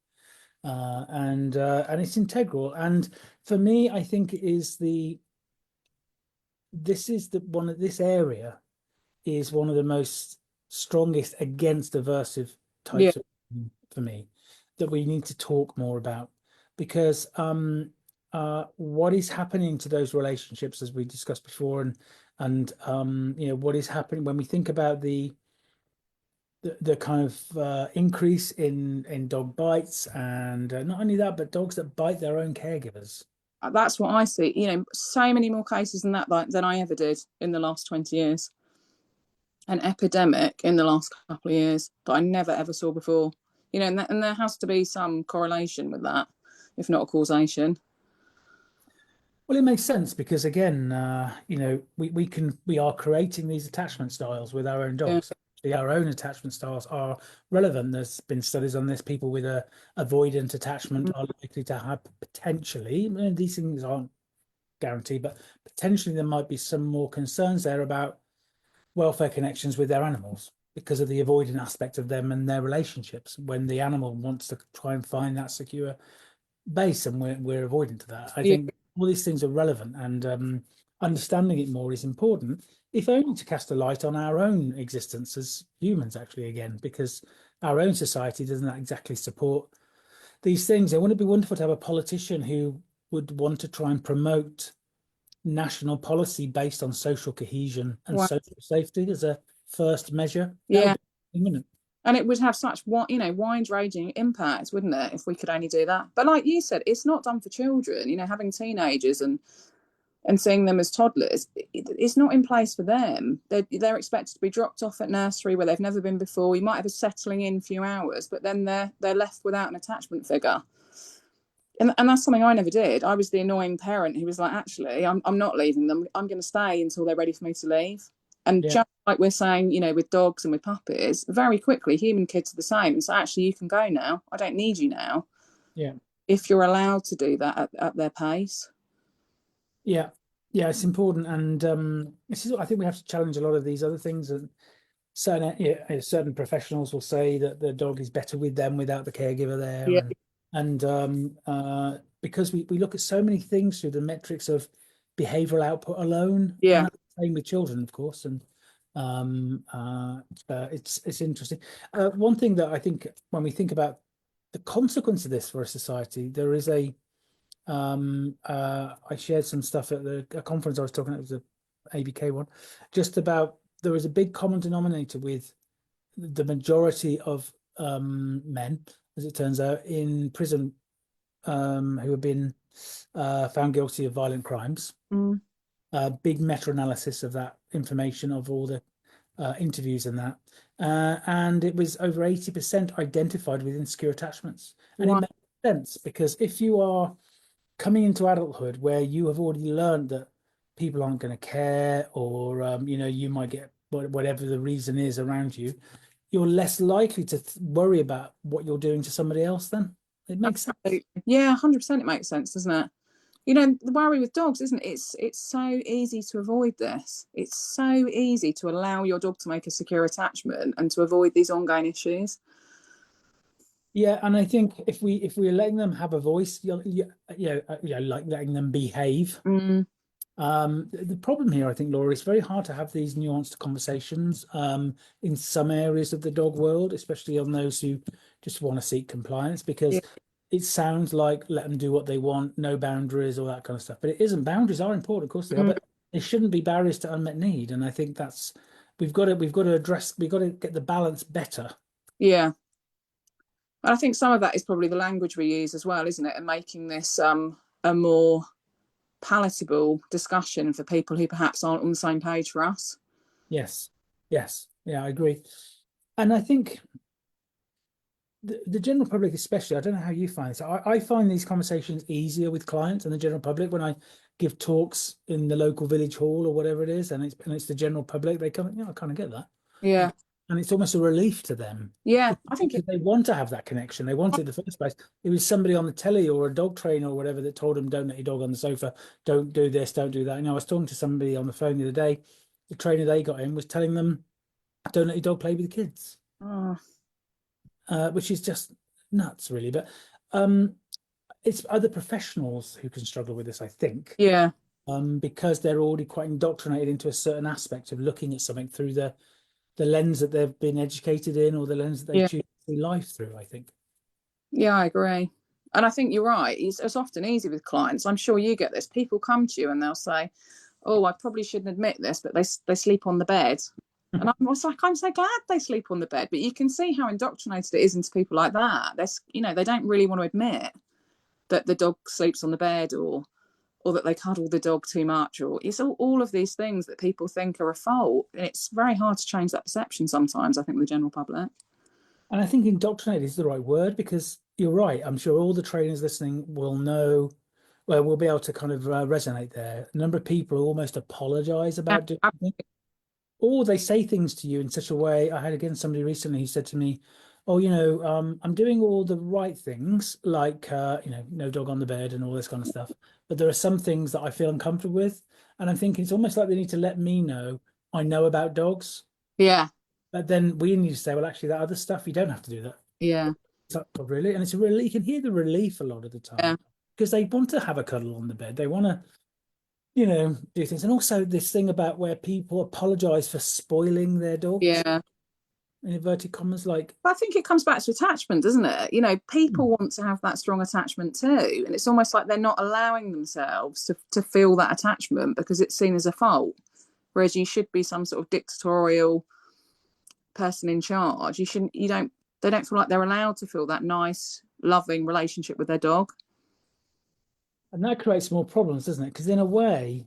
And it's integral. And for me, I think it is this area is one of the most strongest against aversive Yeah. types of for me, that we need to talk more about, because what is happening to those relationships, as we discussed before, and what is happening when we think about the kind of increase in dog bites, and not only that, but dogs that bite their own caregivers. That's what I see. So many more cases than that, like, than I ever did in the last 20 years. An epidemic in the last couple of years that I never ever saw before. And there has to be some correlation with that, if not a causation. Well, it makes sense because again, we are creating these attachment styles with our own Yeah. dogs. Our own attachment styles are relevant. There's been studies on this. People with a avoidant attachment are likely to have potentially, these things aren't guaranteed, but potentially there might be some more concerns there about welfare connections with their animals because of the avoidant aspect of them and their relationships when the animal wants to try and find that secure base, and we're avoidant to that. I Yeah. think all these things are relevant, and understanding it more is important, if only to cast a light on our own existence as humans, actually, again, because our own society doesn't exactly support these things. And wouldn't it be wonderful to have a politician who would want to try and promote national policy based on social cohesion and Wow. social safety as a first measure? That would Yeah. be imminent. And it would have such wide-ranging impact, wouldn't it, if we could only do that? But like you said, it's not done for children. Having teenagers and seeing them as toddlers, it's not in place for them. They're expected to be dropped off at nursery where they've never been before. We might have a settling in few hours, but then they're left without an attachment figure. And that's something I never did. I was the annoying parent who was like, actually, I'm not leaving them. I'm going to stay until they're ready for me to leave. And Yeah, just like we're saying, with dogs and with puppies, very quickly, human kids are the same. And so actually, you can go now. I don't need you now. yeah, If you're allowed to do that at their pace. yeah, yeah. It's important, and I think we have to challenge a lot of these other things. And certain professionals will say that the dog is better with them without the caregiver there, Yeah. and because we look at so many things through the metrics of behavioral output alone, and Yeah. that's the same with children, of course. And it's interesting. One thing that I think when we think about the consequence of this for a society, there is I shared some stuff at a conference I was talking at, it was a ABK one, just about there was a big common denominator with the majority of men, as it turns out, in prison, who have been found guilty of violent crimes. Mm. Big meta-analysis of that information, of all the interviews and that. And it was over 80% identified with insecure attachments. And it Wow. makes sense, because if you are coming into adulthood where you have already learned that people aren't going to care, or you might get whatever the reason is around you, you're less likely to worry about what you're doing to somebody else. Then it makes sense. Absolutely. Yeah, 100% it makes sense, doesn't it? The worry with dogs, isn't it? It's so easy to avoid this. It's so easy to allow your dog to make a secure attachment and to avoid these ongoing issues. Yeah, and I think if we're letting them have a voice, like letting them behave. Mm. The problem here, I think, Laura, it's very hard to have these nuanced conversations in some areas of the dog world, especially on those who just want to seek compliance, Yeah. because it sounds like let them do what they want, no boundaries, all that kind of stuff. But it isn't. Boundaries are important, of course they are, Mm. but they shouldn't be barriers to unmet need. And I think that's we've got to get the balance better. Yeah. And I think some of that is probably the language we use as well, isn't it? And making this a more palatable discussion for people who perhaps aren't on the same page for us. Yes, yes, yeah, I agree. And I think the general public, especially, I don't know how you find this. I find these conversations easier with clients and the general public when I give talks in the local village hall or whatever it is, and it's the general public. They come, I kind of get that, Yeah. and it's almost a relief to them, Yeah. I think because they want to have that connection. They want it in the first place. It was somebody on the telly or a dog trainer or whatever that told them, "Don't let your dog on the sofa. Don't do this. Don't do that." I was talking to somebody on the phone the other day. The trainer they got in was telling them, "Don't let your dog play with the kids." oh, which is just nuts, really. But um, it's other professionals who can struggle with this, I think, Yeah, because they're already quite indoctrinated into a certain aspect of looking at something through the lens that they've been educated in, or the lens that they yeah, choose to see life through, I think. yeah, I agree. And I think you're right. It's often easy with clients. I'm sure you get this. People come to you and they'll say, "Oh, I probably shouldn't admit this, but they sleep on the bed." And I'm also like, I'm so glad they sleep on the bed. But you can see how indoctrinated it is into people like that. They don't really want to admit that the dog sleeps on the bed, or that they cuddle the dog too much, or it's all of these things that people think are a fault. And it's very hard to change that perception sometimes, I think, with the general public. And I think indoctrinate is the right word, because you're right. I'm sure all the trainers listening will know, well, we'll be able to kind of resonate there. A number of people almost apologize about doing it, or they say things to you in such a way. I had again somebody recently who said to me, "Oh, I'm doing all the right things, like no dog on the bed and all this kind of stuff, but there are some things that I feel uncomfortable with." And I'm thinking it's almost like they need to let me know I know about dogs, Yeah, but then we need to say, well, actually, that other stuff you don't have to do that. yeah, Really, and it's a relief. You can hear the relief a lot of the yeah, time because they want to have a cuddle on the bed. They want to, do things. And also this thing about where people apologize for spoiling their dogs, yeah. in inverted commas, like, I think it comes back to attachment, doesn't it? People want to have that strong attachment too. And it's almost like they're not allowing themselves to feel that attachment because it's seen as a fault. Whereas you should be some sort of dictatorial person in charge. They don't feel like they're allowed to feel that nice, loving relationship with their dog. and that creates more problems, doesn't it? Because in a way,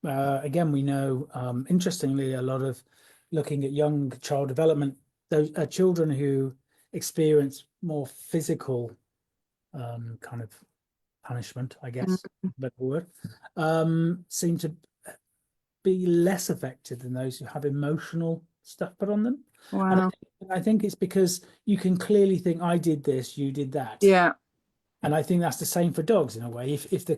again, we know, interestingly, a lot of looking at young child development, those children who experience more physical kind of punishment, I guess, Mm, better word, seem to be less affected than those who have emotional stuff put on them. And wow. I think it's because you can clearly think, I did this, you did that. Yeah, And I think that's the same for dogs in a way. If the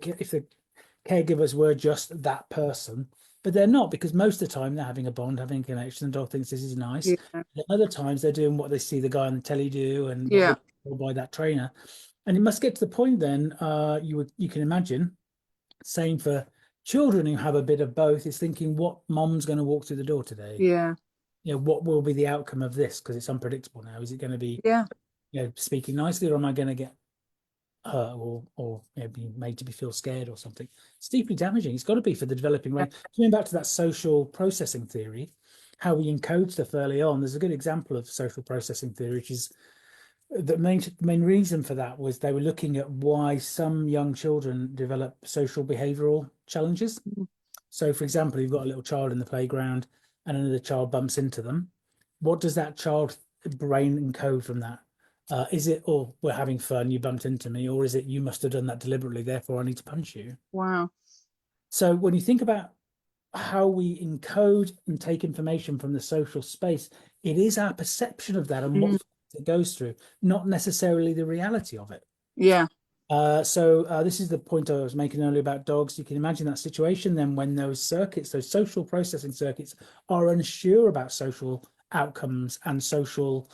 caregivers were just that person, but they're not, because most of the time they're having a bond, having a connection. The dog thinks this is nice. yeah, And other times they're doing what they see the guy on the telly do and what yeah, they told by that trainer. And it must get to the point then, you can imagine, same for children who have a bit of both, is thinking, what mom's going to walk through the door today? yeah, What will be the outcome of this? Because it's unpredictable now. Is it going to be, yeah, speaking nicely, or am I going to get hurt, or be made to be feel scared or something? It's deeply damaging. It's got to be for the developing yeah. brain. Coming back to that social processing theory, how we encode stuff early on. There's a good example of social processing theory, which is the main reason for that was they were looking at why some young children develop social behavioural challenges. So, for example, you've got a little child in the playground and another child bumps into them. What does that child brain encode from that? Is it, oh, we're having fun, you bumped into me, or is it, you must have done that deliberately, therefore I need to punch you? Wow. So, when you think about how we encode and take information from the social space, it is our perception of that and Mm, what it goes through, not necessarily the reality of it. yeah, So this is the point I was making earlier about dogs. You can imagine that situation then when those social processing circuits are unsure about social outcomes and social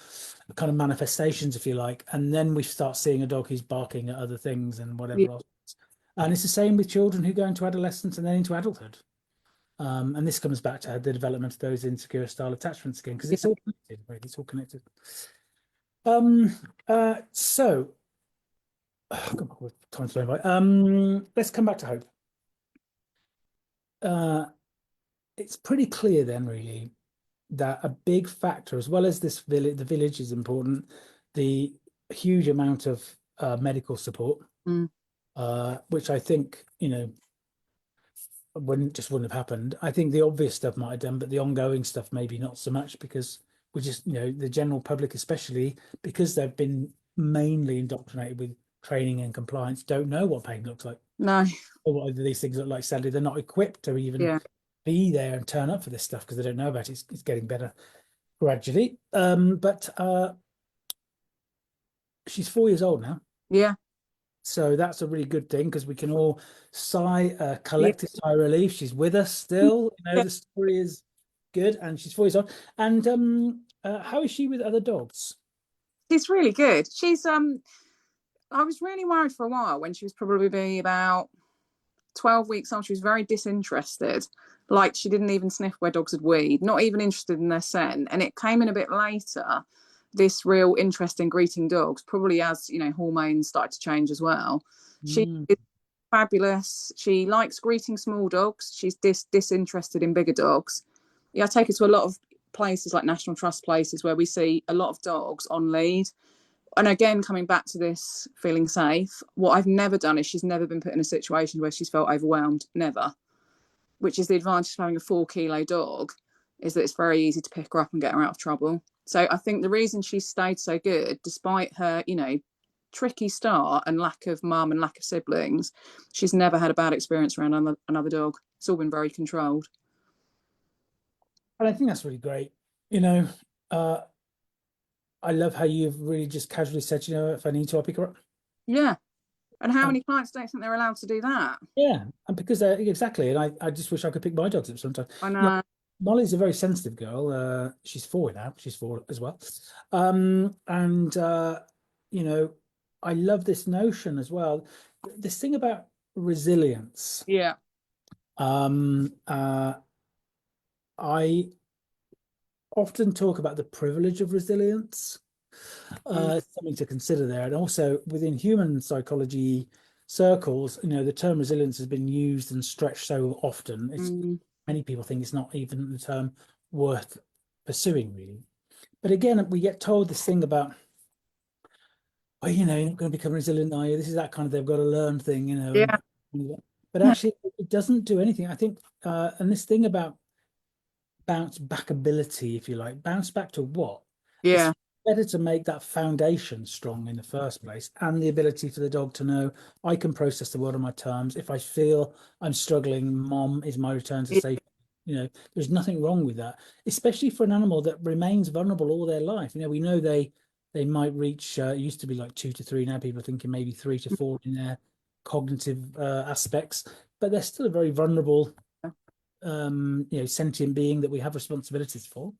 kind of manifestations, if you like. And then we start seeing a dog who's barking at other things and yeah, whatever else. And it's the same with children who go into adolescence and then into adulthood. And this comes back to the development of those insecure style attachments again, because it's yeah, all connected, right? It's all connected. So time's flying by. Let's come back to hope. Uh, it's pretty clear then, really, that a big factor, as well as this village, the village is important, the huge amount of medical support, mm, which I think, wouldn't have happened. I think the obvious stuff might have done, but the ongoing stuff maybe not so much, because we just, the general public, especially because they've been mainly indoctrinated with training and compliance, don't know what pain looks like, no, or what these things look like. Sadly, they're not equipped to even yeah, be there and turn up for this stuff because they don't know about it. It's getting better gradually. But she's 4 years old now. yeah, So that's a really good thing, because we can all sigh a yeah, collective sigh of relief. She's with us still. yeah. The story is good, and she's 4 years old. And how is she with other dogs? She's really good. She's I was really worried for a while when she was probably about 12 weeks old. She was very disinterested. Like she didn't even sniff where dogs had weed, not even interested in their scent. And it came in a bit later, this real interest in greeting dogs, probably as, hormones started to change as well. She Mm. is fabulous. She likes greeting small dogs. She's disinterested in bigger dogs. Yeah, I take her to a lot of places like National Trust places where we see a lot of dogs on lead. And again, coming back to this feeling safe, what I've never done is she's never been put in a situation where she's felt overwhelmed. Never. Which is the advantage of having a 4 kilo dog, is that it's very easy to pick her up and get her out of trouble. So I think the reason she's stayed so good, despite her, tricky start and lack of mum and lack of siblings, she's never had a bad experience around another dog. It's all been very controlled. And I think that's really great. You know, uh, I love how you've really just casually said, if I need to, I'll pick her up. Yeah. And how Um, many clients don't think they're allowed to do that? yeah, and because exactly, and I just wish I could pick my dogs up sometimes. I Yeah, know. Molly's a very sensitive girl. She's 4 now. She's 4 as well. And you know, I love this notion as well. This thing about resilience. Yeah. Um, uh, I often talk about the privilege of resilience. Mm, Something to consider there. And also within human psychology circles, the term resilience has been used and stretched so often. mm, Many people think it's not even the term worth pursuing, really. But again, we get told this thing about, well, you're not going to become resilient, are you? This is that kind of they've got to learn thing, yeah. but actually it doesn't do anything. I think, and this thing about bounce back ability, if you like, bounce back to what? It's Yeah. better to make that foundation strong in the first place, and the ability for the dog to know I can process the world on my terms. If I feel I'm struggling, mom is my return to Yeah. safety. There's nothing wrong with that, especially for an animal that remains vulnerable all their life. We know they might reach it used to be like 2 to 3, now people are thinking maybe 3 to 4 in their cognitive aspects, but they're still a very vulnerable sentient being that we have responsibilities for.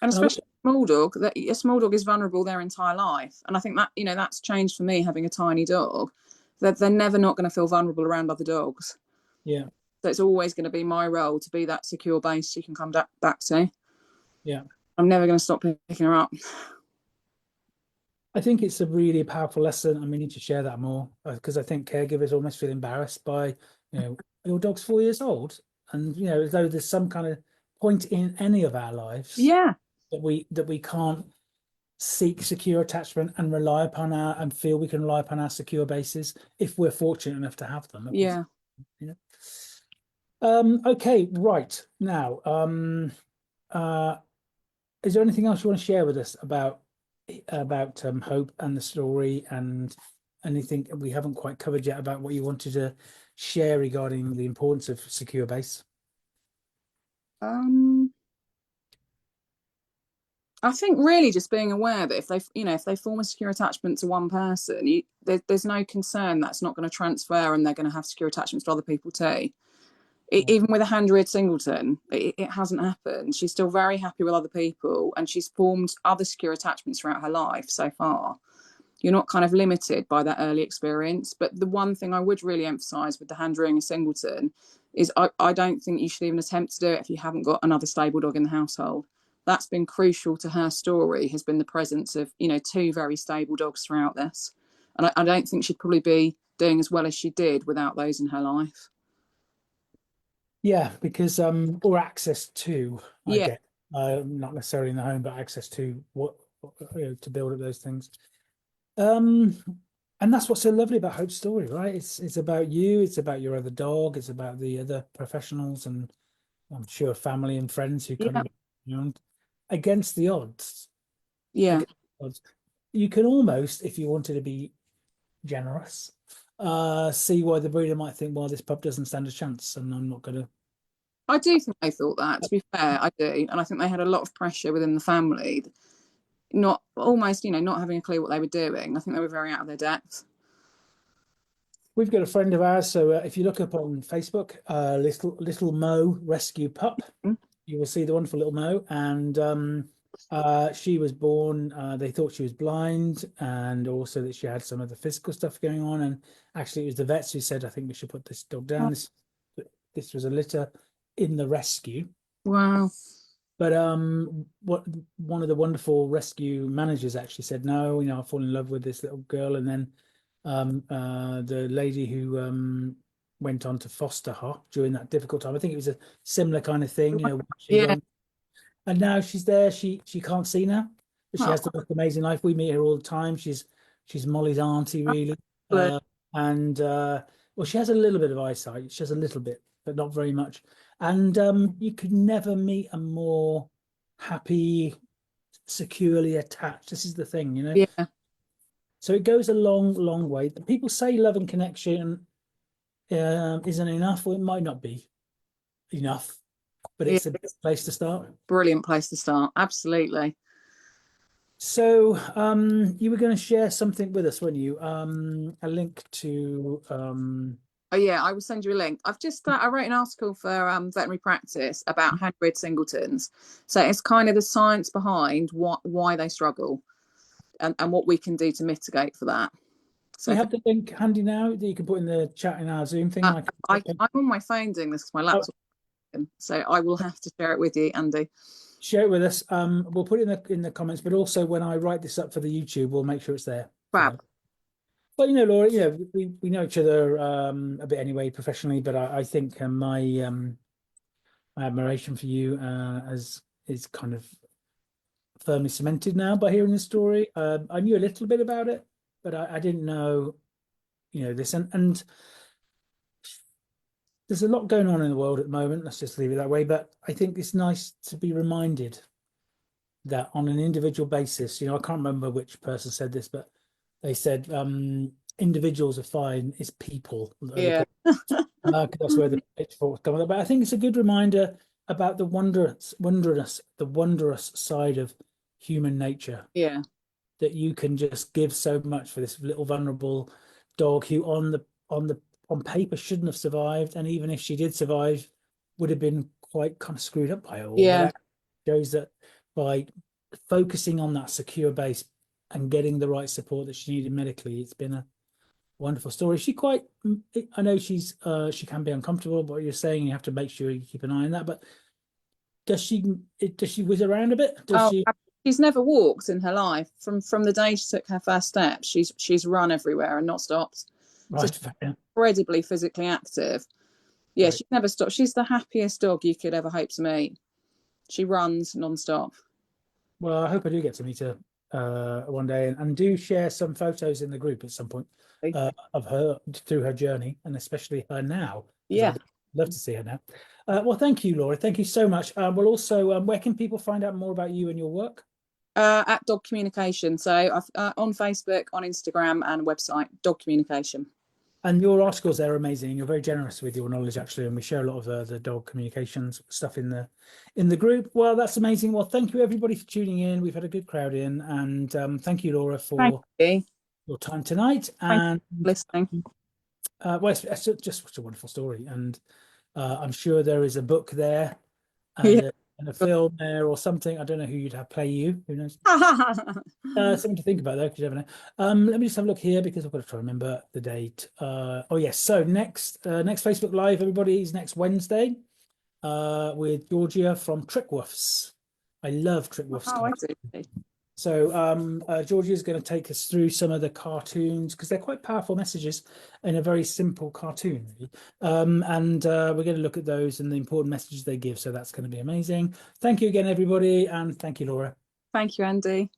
And And I, especially a small dog, that a small dog is vulnerable their entire life. And I think that, that's changed for me having a tiny dog, that they're never not going to feel vulnerable around other dogs. yeah, So it's always going to be my role to be that secure base she can come back to. yeah. I'm never going to stop picking her up. I think it's a really powerful lesson, and we need to share that more because I think caregivers almost feel embarrassed by, your dog's 4 years old, and as though there's some kind of point in any of our lives Yeah. that we can't seek secure attachment and rely upon our and feel we can rely upon our secure bases if we're fortunate enough to have them, of course. Yeah. You know. Okay, right now, uh, is there anything else you want to share with us about Hope and the story, and anything we haven't quite covered yet about what you wanted to share regarding the importance of secure base? Um, I think really just being aware that if they form a secure attachment to one person, there's no concern that's not going to transfer and they're going to have secure attachments to other people too. Yeah. Even with a hand-reared singleton, it hasn't happened. She's still very happy with other people, and she's formed other secure attachments throughout her life so far. You're not kind of limited by that early experience. But the one thing I would really emphasize with the hand-rearing a singleton is I don't think you should even attempt to do it if you haven't got another stable dog in the household. That's been crucial to her story, has been the presence of, 2 very stable dogs throughout this. And I don't think she'd probably be doing as well as she did without those in her life. Yeah, because or access to, I Yeah. get, not necessarily in the home, but access to to build up those things. Um, and that's what's so lovely about Hope's story, right? It's about you, it's about your other dog, it's about the other professionals, and I'm sure family and friends who Yeah. couldn't, against the odds. Yeah. Against the odds. You can almost, if you wanted to be generous, see why the breeder might think, well, this pup doesn't stand a chance, and I'm not going to. I do think they thought that, to be fair, I do. And I think they had a lot of pressure within the family, not almost, not having a clue what they were doing. I think they were very out of their depth. We've got a friend of ours, so if you look up on Facebook, little Mo Rescue Pup, Mm. you will see the wonderful little Mo, and She was born, they thought she was blind, and also that she had some of the physical stuff going on. And actually, it was the vets who said, I think we should put this dog down. This was a litter in the rescue. Wow. But what one of the wonderful rescue managers actually said, no, I fall in love with this little girl. And then the lady who went on to foster her during that difficult time, I think it was a similar kind of thing, she Yeah. went, and now she's there. She can't see now, but she Oh, has the most amazing life. We meet her all the time. She's Molly's auntie, really. lovely. And well, she has a little bit of eyesight. She has a little bit, but not very much. And you could never meet a more happy, securely attached. This is the thing. Yeah. So it goes a long, long way. People say love and connection isn't enough. Well, it might not be enough, but Yeah. it's a good place to start. Brilliant place to start. Absolutely. So, you were going to share something with us, weren't you? A link to Oh yeah, I will send you a link. I've just I wrote an article for veterinary practice about hand-bred singletons. So it's kind of the science behind why they struggle and what we can do to mitigate for that. Do So you if, have the link handy now that you can put in the chat in our Zoom thing? uh, And I I'm on my phone doing this because my oh, laptop, so I will have to share it with you, Andy. share it with us. We'll put it in the comments, but also when I write this up for the YouTube, we'll make sure it's there for them. Fab. But Laura, we know each other a bit anyway professionally, but I think my admiration for you is kind of firmly cemented now by hearing the story. I knew a little bit about it, but I didn't know, this, and there's a lot going on in the world at the moment. Let's just leave it that way. But I think it's nice to be reminded that on an individual basis, I can't remember which person said this, but they said individuals are fine, it's people. Yeah. That's where the pitchforks come. But I think it's a good reminder about the wondrous side of human nature, Yeah. that you can just give so much for this little vulnerable dog who on paper shouldn't have survived, and even if she did survive, would have been quite kind of screwed up by it all. But Yeah. that shows that by focusing on that secure base and getting the right support that she needed medically, it's been a wonderful story. I know she can be uncomfortable, but what you're saying, you have to make sure you keep an eye on that. But does she whiz around a bit? Does Oh, she? she's never walked in her life. From the day she took her first steps, she's run everywhere and not stopped. So Right. she's incredibly physically active. Yeah, Right. she's never stopped. She's the happiest dog you could ever hope to meet. She runs non-stop. Well, I hope I do get to meet her one day, and do share some photos in the group at some point of her through her journey, and especially her now, because Yeah. I'd love to see her now. Well, thank you, Laura. Thank you so much. Well, also, where can people find out more about you and your work? At Dog Communication. So on Facebook, on Instagram, and website, Dog Communication. And your articles there are amazing. You're very generous with your knowledge, actually, and we share a lot of the dog communications stuff in the group. Well, that's amazing. Well, thank you everybody for tuning in. We've had a good crowd in, and thank you, Laura, Thank for you. your time tonight. Thank And you for listening. well, it's just such a wonderful story, and I'm sure there is a book there Yeah. and a film there or something. I don't know who you'd have play you. Who knows? Something to think about though, because you never know. Let me just have a look here because I've got to try and remember the date. Oh yes, so next Facebook Live, everybody, is next Wednesday with Georgia from Trickwoofs. I love Trickwoofs. Oh, I do. So Georgia is going to take us through some of the cartoons because they're quite powerful messages in a very simple cartoon, really. And we're going to look at those and the important messages they give. So that's going to be amazing. Thank you again, everybody, and thank you, Laura. Thank you, Andy.